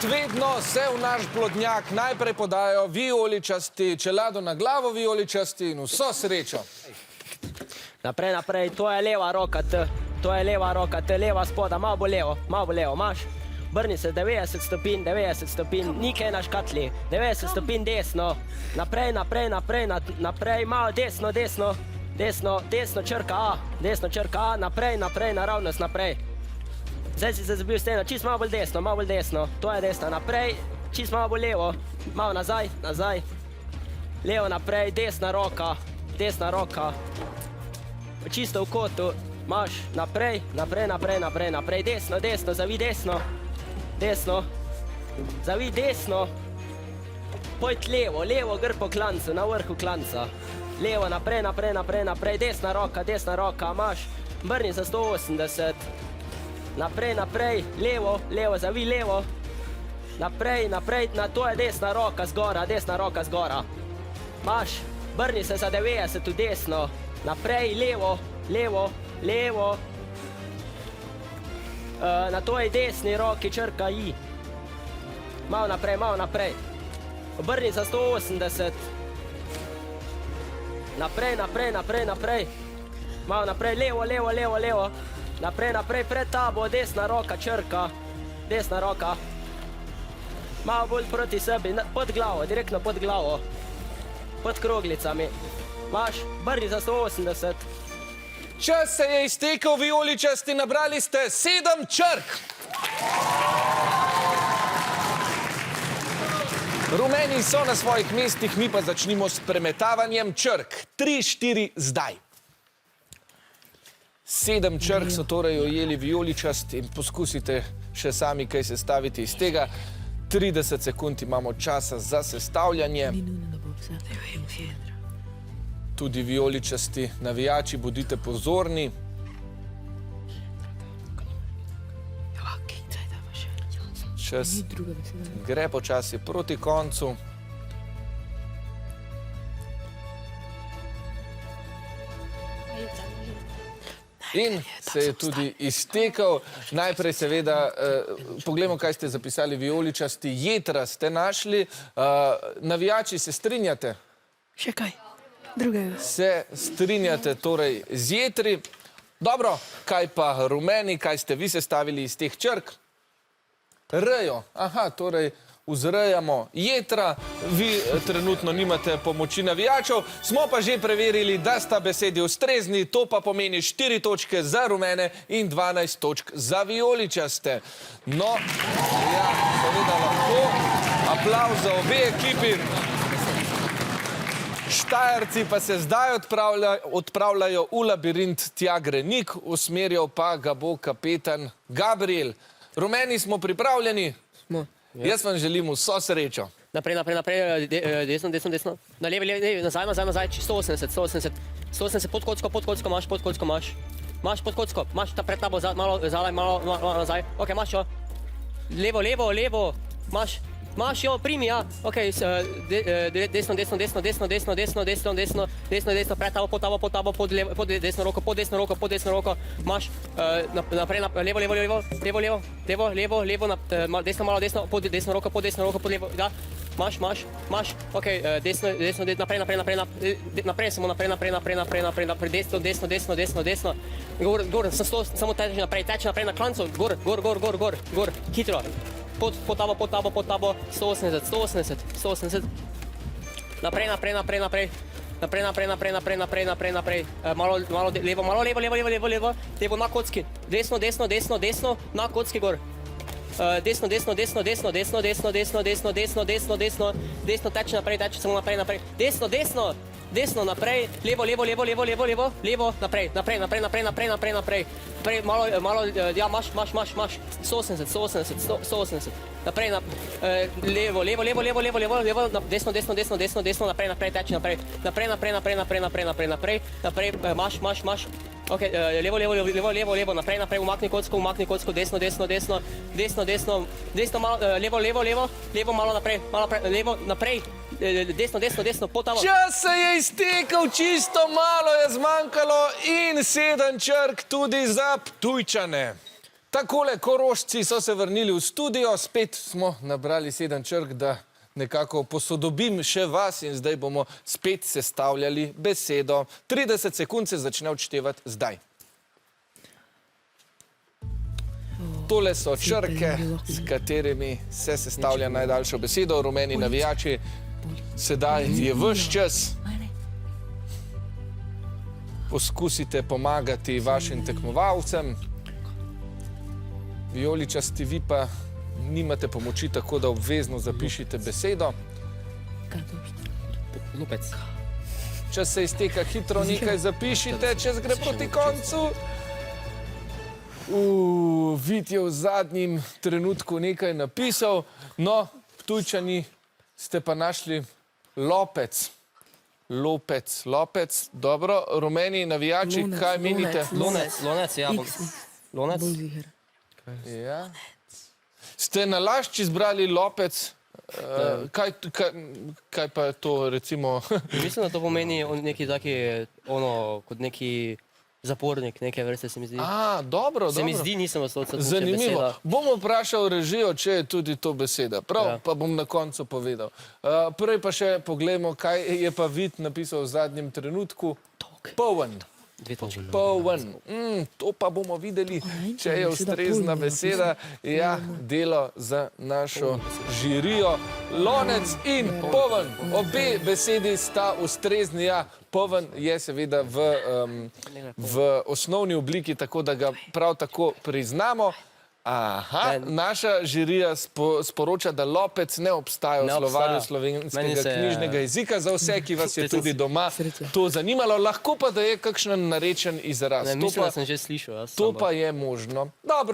Kot vedno se v naš plodnjak najprej podajo vijoličasti, čelado na glavo vijoličasti in vso srečo. Naprej, naprej, to je leva roka, to je leva roka, leva spoda, malo bo levo, imaš. Brni se 90 stopinj, nikaj na škatli, 90 stopinj desno, naprej, malo desno, črka A, naprej, naravnost, naprej. Zdaj si se zabil steno, čist malo bolj desno, to je desna, naprej, čist malo bolj levo, malo nazaj, levo naprej, desna roka, čisto v kotu, imaš naprej, desno, zavij desno, pojď levo, gr po klancu, na vrhu klanca, levo, naprej, desna roka, imaš, brni za 180, naprej, levo, zavij levo, naprej, to je desna roka zgora, imaš, brni se za 90 v desno, naprej, levo, na tvoji desni roki črka I, malo naprej, obrni za 180, naprej, malo naprej, levo, naprej, pred tabo, desna roka črka, malo bolj proti sebi, pod glavo, direktno pod glavo, pod kroglicami, imaš, brni za 180. Čas se je iztekel, vijoličasti, nabrali ste 7 črk. Rumeni so na svojih mestih, mi pa začnimo s premetavanjem črk. 3-4 zdaj. 7 črk so torej ujeli vijoličasti in poskusite še sami kaj sestaviti iz tega. 30 sekund imamo časa za sestavljanje. Tudi vijoličasti navijači, bodite pozorni. Čas gre počasi proti koncu. In se je tudi iztekel. Najprej seveda, poglejmo, kaj ste zapisali vijoličasti. Jetra ste našli. Navijači, se strinjate? Še kaj drugega. Se strinjate torej z jetri. Dobro, kaj pa rumeni, kaj ste vi sestavili iz teh črk? R-jo. Aha, torej vzrejamo jetra. Vi trenutno nimate pomoči navijačev. Smo pa že preverili, da sta besedi ustrezni. To pa pomeni 4 točke za rumene in 12 točk za vijoličaste. No, ja, seveda lahko. Aplavz za obe ekipi. Štajerci pa se zdaj odpravljajo v labirint Tja gre Nik, usmerjal pa ga bo kapetan Gabriel. Rumeni smo pripravljeni? Smo. Jaz vam želim vso srečo. Naprej, desno. Na levi, nazaj, 180, pod kocko imaš. Imaš pod kocko, imaš ta pred tabo, malo nazaj. Ok, imaš jo. Levo, imaš jo, primi, ja. Ok, desno, pred tabo, pod desno roko, imaš naprej, levo, desno, malo desno, pod desno roko, pod levo, da. Imaš, ok, desno, naprej, samo naprej, desno, gor, samo teče naprej na klancu, gor, hitro. Pod tabo, 180, naprej, malo levo, na kocki, desno, na kocki gor, desno, teče naprej, samo naprej, desno, naprej, levo, naprej, malo, ja, imaš, 180, naprej, levo, desno, naprej, teče naprej, imaš, ok, levo, naprej, umakni kocko, desno, malo, levo, malo naprej, desno, pod tabo. Čas se je iztekel, čisto malo je zmanjkalo in 7 črk tudi za Ptujčane. Takole, Korošci so se vrnili v studio, spet smo nabrali 7 črk, da nekako posodobim še vas in zdaj bomo spet sestavljali besedo. 30 sekund se začne odštevati zdaj. Tole so črke, s katerimi se sestavlja najdaljšo besedo. Rumeni navijači, sedaj je vaš čas. Poskusite pomagati vašim tekmovalcem. Vijoličasti, vi pa nimate pomoči, tako da obvezno zapišite besedo. Lupec. Če se izteka hitro, nekaj zapišite, čez gre proti koncu. Vid je v zadnjem trenutku nekaj napisal. No, Ptujčani ste pa našli lopec. Lopec, dobro. Rumeni navijači, kaj menite? Lonec, ja. Lonec. Ja. Ste na lašč izbrali lopec? Kaj pa je to, recimo? Mislim, da to pomeni neki taki, kot neki zapornik, neke vrste se mi zdi. Dobro. Se mi zdi, nisem vas odsotil. Zanimivo. Bom vprašal režijo, če je tudi to beseda. Prav, pa bom na koncu povedal. Prej pa še pogledamo, kaj je pa Vid napisal v zadnjem trenutku. Poln. Poln. To pa bomo videli, če je ustrezna beseda. Ja, delo za našo žirijo. Lonec in poln. Obe besedi sta ustrezni. Ja, poln je seveda v osnovni obliki, tako da ga prav tako priznamo. Aha, naša žirija sporoča, da lopec ne obstaja v slovarju slovenskega knjižnega jezika. Za vse, ki vas je tudi doma to zanimalo, lahko pa da je kakšen narečen izraz. Mislim, da sem že slišal. To pa je možno. Dobro.